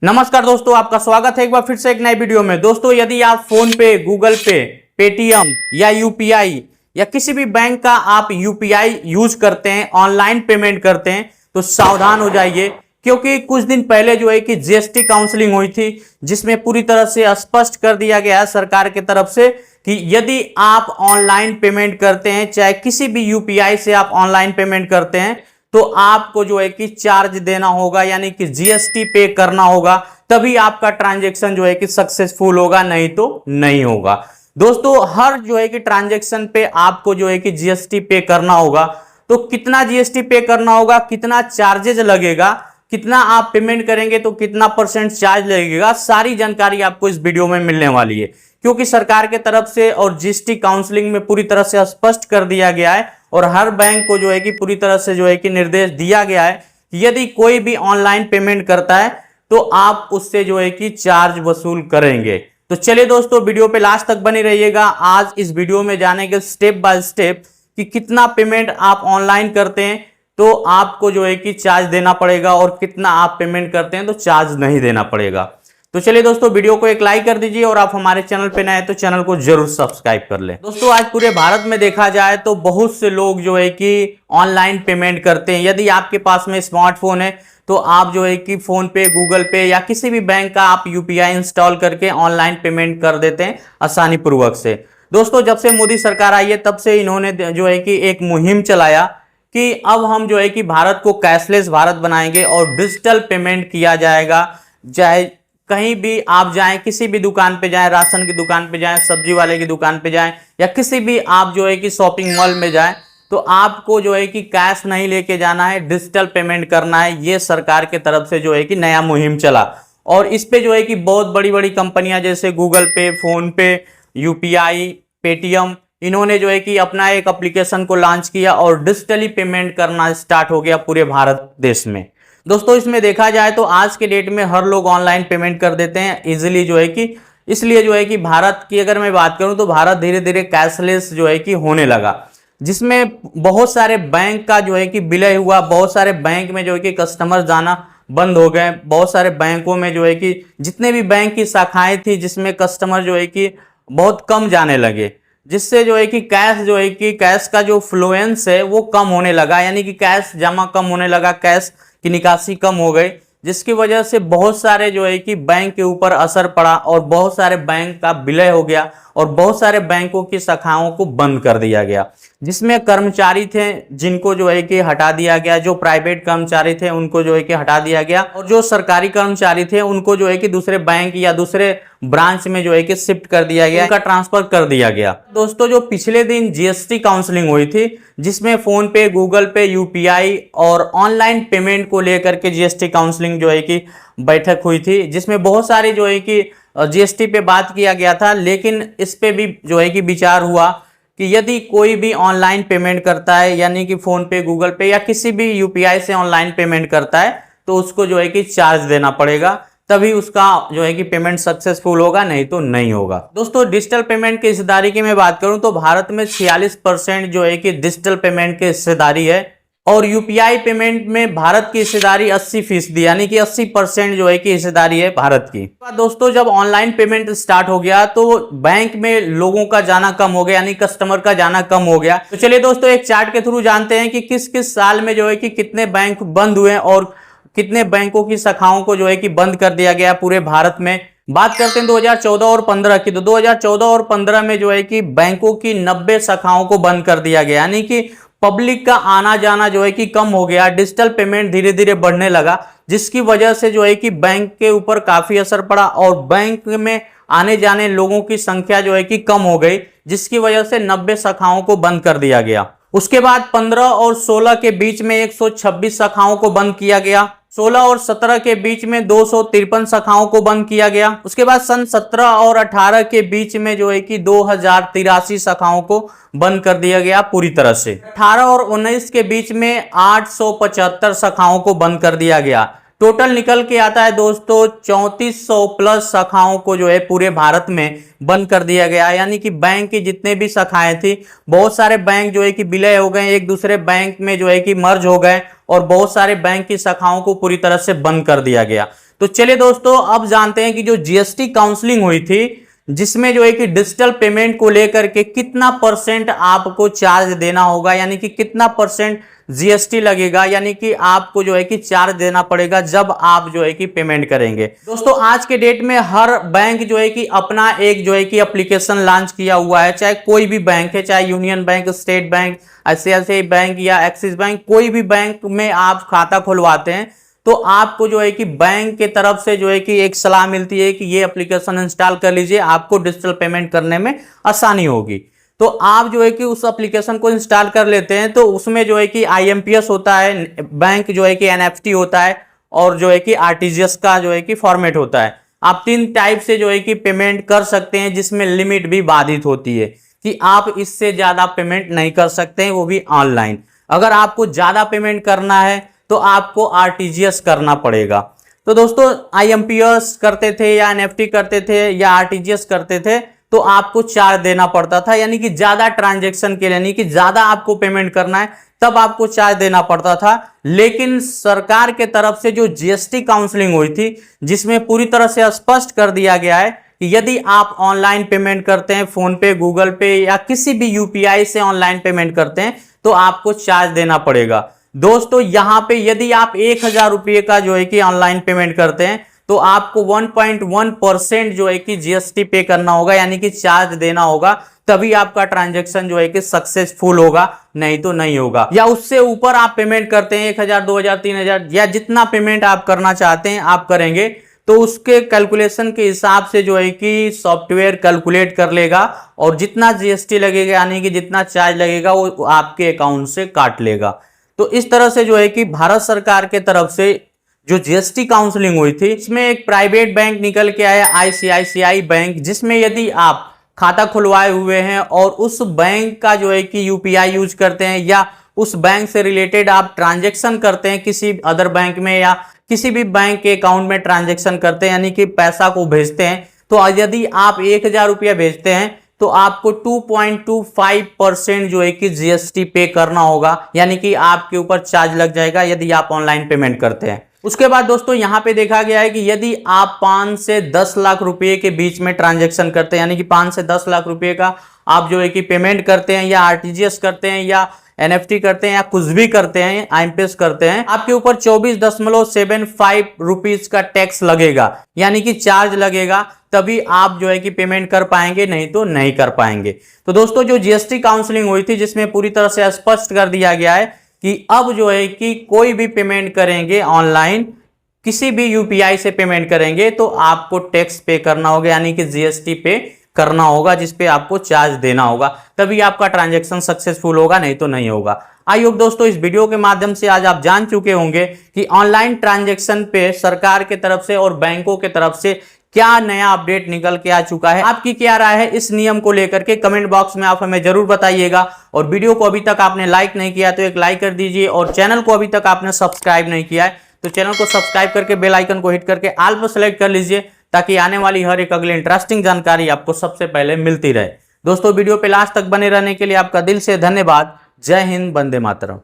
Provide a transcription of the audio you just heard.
नमस्कार दोस्तों, आपका स्वागत है एक बार फिर से एक नए वीडियो में। दोस्तों, यदि आप फोन पे, गूगल पे, पेटीएम या यूपीआई या किसी भी बैंक का आप यूपीआई यूज करते हैं, ऑनलाइन पेमेंट करते हैं, तो सावधान हो जाइए। क्योंकि कुछ दिन पहले जो है कि जीएसटी काउंसलिंग हुई थी, जिसमें पूरी तरह से स्पष्ट कर दिया गया है सरकार की तरफ से कि यदि आप ऑनलाइन पेमेंट करते हैं, चाहे किसी भी यूपीआई से आप ऑनलाइन पेमेंट करते हैं, तो आपको जो है कि चार्ज देना होगा, यानी कि जीएसटी पे करना होगा, तभी आपका ट्रांजैक्शन जो है कि सक्सेसफुल होगा, नहीं तो नहीं होगा। दोस्तों, हर जो है कि ट्रांजैक्शन पे आपको जो है कि जीएसटी पे करना होगा। तो कितना जीएसटी पे करना होगा, कितना चार्जेज लगेगा, कितना आप पेमेंट करेंगे तो कितना परसेंट चार्ज लगेगा, सारी जानकारी आपको इस वीडियो में मिलने वाली है। क्योंकि सरकार के तरफ से और जीएसटी काउंसलिंग में पूरी तरह से स्पष्ट कर दिया गया है और हर बैंक को जो है कि पूरी तरह से जो है कि निर्देश दिया गया है कि यदि कोई भी ऑनलाइन पेमेंट करता है तो आप उससे जो है कि चार्ज वसूल करेंगे। तो चलिए दोस्तों, वीडियो पे लास्ट तक बने रहिएगा। आज इस वीडियो में जानेंगे स्टेप बाय स्टेप कि कितना पेमेंट आप ऑनलाइन करते हैं तो आपको जो है कि चार्ज देना पड़ेगा और कितना आप पेमेंट करते हैं तो चार्ज नहीं देना पड़ेगा। तो चलिए दोस्तों, वीडियो को एक लाइक कर दीजिए और आप हमारे चैनल पे नए हैं तो चैनल को जरूर सब्सक्राइब कर लें। दोस्तों, आज पूरे भारत में देखा जाए तो बहुत से लोग जो है कि ऑनलाइन पेमेंट करते हैं। यदि आपके पास में स्मार्टफोन है तो आप जो है कि फोन पे, गूगल पे या किसी भी बैंक का आप यूपीआई इंस्टॉल करके ऑनलाइन पेमेंट कर देते हैं आसानी पूर्वक से। दोस्तों, जब से मोदी सरकार आई है तब से इन्होंने जो है कि एक मुहिम चलाया कि अब हम जो है कि भारत को कैशलेस भारत बनाएंगे और डिजिटल पेमेंट किया जाएगा। चाहे कहीं भी आप जाएं, किसी भी दुकान पे जाएं, राशन की दुकान पे जाएं, सब्जी वाले की दुकान पे जाएं या किसी भी आप जो है कि शॉपिंग मॉल में जाएं, तो आपको जो है कि कैश नहीं लेके जाना है, डिजिटल पेमेंट करना है। ये सरकार के तरफ से जो है कि नया मुहिम चला और इस पे जो है कि बहुत बड़ी बड़ी कंपनियां जैसे गूगल पे, फोन पे, यूपीआई, पेटीएम, इन्होंने जो है कि अपना एक एप्लीकेशन को लॉन्च किया और डिजिटली पेमेंट करना स्टार्ट हो गया पूरे भारत देश में। दोस्तों, इसमें देखा जाए तो आज के डेट में हर लोग ऑनलाइन पेमेंट कर देते हैं इजीली जो है कि, इसलिए जो है कि भारत की अगर मैं बात करूं तो भारत धीरे धीरे कैशलेस जो है कि होने लगा, जिसमें बहुत सारे बैंक का जो है कि विलय हुआ। बहुत सारे बैंक में जो है कि कस्टमर जाना बंद हो गए। बहुत सारे बैंकों में जो है कि जितने भी बैंक की शाखाएं थी जिसमें कस्टमर जो है कि बहुत कम जाने लगे, जिससे जो है कि कैश का जो फ्लुएंस है वो कम होने लगा, यानी कि कैश जमा कम होने लगा, कैश की निकासी कम हो गई, जिसकी वजह से बहुत सारे जो है कि बैंक के ऊपर असर पड़ा और बहुत सारे बैंक का विलय हो गया और बहुत सारे बैंकों की शाखाओं को बंद कर दिया गया। जिसमें कर्मचारी थे जिनको जो है कि हटा दिया गया, जो प्राइवेट कर्मचारी थे उनको जो है कि हटा दिया गया और जो सरकारी कर्मचारी थे उनको जो है कि दूसरे बैंक या दूसरे ब्रांच में जो है कि शिफ्ट कर दिया गया, उनका ट्रांसफर कर दिया गया। दोस्तों, जो पिछले दिन जीएसटी काउंसलिंग हुई थी जिसमें फोन पे, गूगल पे, यूपीआई और ऑनलाइन पेमेंट को लेकर के जीएसटी काउंसलिंग जो है कि बैठक हुई थी, जिसमें बहुत सारे जो है कि जीएसटी पे बात किया गया था, लेकिन इस पे भी जो है कि विचार हुआ कि यदि कोई भी ऑनलाइन पेमेंट करता है, यानी कि फोन पे, गूगल पे या किसी भी यूपीआई से ऑनलाइन पेमेंट करता है तो उसको जो है कि चार्ज देना पड़ेगा, तभी उसका जो है कि पेमेंट सक्सेसफुल होगा, नहीं तो नहीं होगा। दोस्तों, डिजिटल पेमेंट की हिस्सेदारी की मैं बात करूं तो भारत में 46% जो है कि डिजिटल पेमेंट की हिस्सेदारी है और यूपीआई पेमेंट में भारत की हिस्सेदारी 80%, यानी कि 80% जो है कि हिस्सेदारी है भारत की। दोस्तों, जब ऑनलाइन पेमेंट स्टार्ट हो गया तो बैंक में लोगों का जाना कम हो गया, यानी कस्टमर का जाना कम हो गया। तो चलिए दोस्तों, एक चार्ट के थ्रू जानते हैं कि किस किस साल में जो है कि कितने बैंक बंद हुए और कितने बैंकों की शाखाओं को जो है कि बंद कर दिया गया पूरे भारत में। बात करते हैं 2014 और 15 की, तो 2014 और 15 में जो है कि बैंकों की 90 शाखाओं को बंद कर दिया गया, यानी कि पब्लिक का आना जाना जो है कि कम हो गया। डिजिटल पेमेंट धीरे धीरे बढ़ने लगा, जिसकी वजह से जो है कि बैंक के ऊपर काफी असर पड़ा और बैंक में आने जाने लोगों की संख्या जो है कि कम हो गई, जिसकी वजह से 90 शाखाओं को बंद कर दिया गया। उसके बाद 15 और 16 के बीच में 126 शाखाओं को बंद किया गया। 16 और 17 के बीच में 253 शाखाओं को बंद किया गया। उसके बाद सन 17 और 18 के बीच में जो है कि 2083 शाखाओं को बंद कर दिया गया पूरी तरह से। 18 और 19 के बीच में 875 शाखाओं को बंद कर दिया गया। टोटल निकल के आता है दोस्तों 3400 प्लस शाखाओं को जो है पूरे भारत में बंद कर दिया गया। यानी कि बैंक की जितने भी शाखाएं थी, बहुत सारे बैंक जो है कि विलय हो गए, एक दूसरे बैंक में जो है कि मर्ज हो गए और बहुत सारे बैंक की शाखाओं को पूरी तरह से बंद कर दिया गया। तो चलिए दोस्तों, अब जानते हैं कि जो जीएसटी काउंसलिंग हुई थी, जिसमें जो है कि डिजिटल पेमेंट को लेकर के कितना परसेंट आपको चार्ज देना होगा, यानी कि कितना परसेंट जीएसटी लगेगा, यानी कि आपको जो है कि चार्ज देना पड़ेगा जब आप जो है कि पेमेंट करेंगे। दोस्तों, आज के डेट में हर बैंक जो है कि अपना एक जो है कि एप्लीकेशन लॉन्च किया हुआ है, चाहे कोई भी बैंक है, चाहे union bank, state bank, ICICI bank या एक्सिस बैंक, कोई भी बैंक में आप खाता खुलवाते हैं तो आपको जो है कि बैंक के तरफ से जो है कि एक सलाह मिलती है कि ये एप्लीकेशन इंस्टॉल कर लीजिए, आपको डिजिटल पेमेंट करने में आसानी होगी। तो आप जो है कि उस एप्लीकेशन को इंस्टॉल कर लेते हैं, तो उसमें जो है कि आईएमपीएस होता है, बैंक जो है कि एनएफटी होता है, और जो है कि आरटीजीएस का जो है कि फॉर्मेट होता है। आप 3 टाइप से जो है कि पेमेंट कर सकते हैं, जिसमें लिमिट भी बाधित होती है कि आप इससे ज्यादा पेमेंट नहीं कर सकते हैं, वो भी ऑनलाइन। अगर आपको ज्यादा पेमेंट करना है तो आपको आरटीजीएस करना पड़ेगा। तो दोस्तों, आईएमपीएस करते थे या एनएफटी करते थे या आरटीजीएस करते थे तो आपको चार्ज देना पड़ता था, यानी कि ज्यादा ट्रांजैक्शन के लिए, यानी कि ज्यादा आपको पेमेंट करना है तब आपको चार्ज देना पड़ता था। लेकिन सरकार के तरफ से जो जीएसटी काउंसलिंग हुई थी, जिसमें पूरी तरह से स्पष्ट कर दिया गया है कि यदि आप ऑनलाइन पेमेंट करते हैं, फोन पे, गूगल पे या किसी भी यूपीआई से ऑनलाइन पेमेंट करते हैं तो आपको चार्ज देना पड़ेगा। दोस्तों, यहां पे यदि आप 1000 रुपये का जो है कि ऑनलाइन पेमेंट करते हैं तो आपको 1.1% जो है कि जीएसटी पे करना होगा, यानी कि चार्ज देना होगा, तभी आपका ट्रांजैक्शन जो है कि सक्सेसफुल होगा, नहीं तो नहीं होगा। या उससे ऊपर आप पेमेंट करते हैं 1000, 2000, 3000 या जितना पेमेंट आप करना चाहते हैं आप करेंगे, तो उसके कैलकुलेशन के हिसाब से जो है कि सॉफ्टवेयर कैलकुलेट कर लेगा और जितना जीएसटी लगेगा, यानी कि जितना चार्ज लगेगा, वो आपके अकाउंट से काट लेगा। तो इस तरह से जो है कि भारत सरकार के तरफ से जो जीएसटी काउंसलिंग हुई थी, इसमें एक प्राइवेट बैंक निकल के आया, आईसीआईसीआई बैंक, जिसमें यदि आप खाता खुलवाए हुए हैं और उस बैंक का जो है कि यूपीआई यूज करते हैं या उस बैंक से रिलेटेड आप ट्रांजैक्शन करते हैं किसी अदर बैंक में या किसी भी बैंक के अकाउंट में ट्रांजैक्शन करते हैं, यानी कि पैसा को भेजते हैं, तो यदि आप 1000 रुपया भेजते हैं तो आपको 2.25% जो है कि जीएसटी पे करना होगा, यानी कि आपके ऊपर चार्ज लग जाएगा यदि आप ऑनलाइन पेमेंट करते हैं। उसके बाद दोस्तों, यहां पे देखा गया है कि यदि आप 5 से 10 लाख रुपए के बीच में ट्रांजैक्शन करते हैं, यानी कि 5 से 10 लाख रुपए का आप जो है कि पेमेंट करते हैं या आरटीजीएस करते हैं या एनएफटी करते हैं या कुछ भी करते हैं, आईएमपीएस करते हैं, आपके ऊपर 24.75 रुपीज का टैक्स लगेगा, यानी कि चार्ज लगेगा, तभी आप जो है कि पेमेंट कर पाएंगे, नहीं तो नहीं कर पाएंगे। तो दोस्तों, जो जीएसटी काउंसलिंग हुई थी, जिसमें पूरी तरह से स्पष्ट कर दिया गया है कि अब जो है कि कोई भी पेमेंट करेंगे ऑनलाइन, किसी भी यूपीआई से पेमेंट करेंगे तो आपको टैक्स पे करना होगा, यानी कि जीएसटी पे करना होगा, जिसपे आपको चार्ज देना होगा, तभी आपका ट्रांजैक्शन सक्सेसफुल होगा, नहीं तो नहीं होगा। आई होप दोस्तों, इस वीडियो के माध्यम से आज आप जान चुके होंगे कि ऑनलाइन ट्रांजैक्शन पे सरकार के तरफ से और बैंकों के तरफ से क्या नया अपडेट निकल के आ चुका है। आपकी क्या राय है इस नियम को लेकर के, कमेंट बॉक्स में आप हमें जरूर बताइएगा। और वीडियो को अभी तक आपने लाइक नहीं किया तो एक लाइक कर दीजिए, और चैनल को अभी तक आपने सब्सक्राइब नहीं किया है तो चैनल को सब्सक्राइब करके बेल आइकन को हिट करके ऑल पर सेलेक्ट कर लीजिए, ताकि आने वाली हर एक अगली इंटरेस्टिंग जानकारी आपको सबसे पहले मिलती रहे। दोस्तों, वीडियो पे लास्ट तक बने रहने के लिए आपका दिल से धन्यवाद। जय हिंद, वंदे मातरम।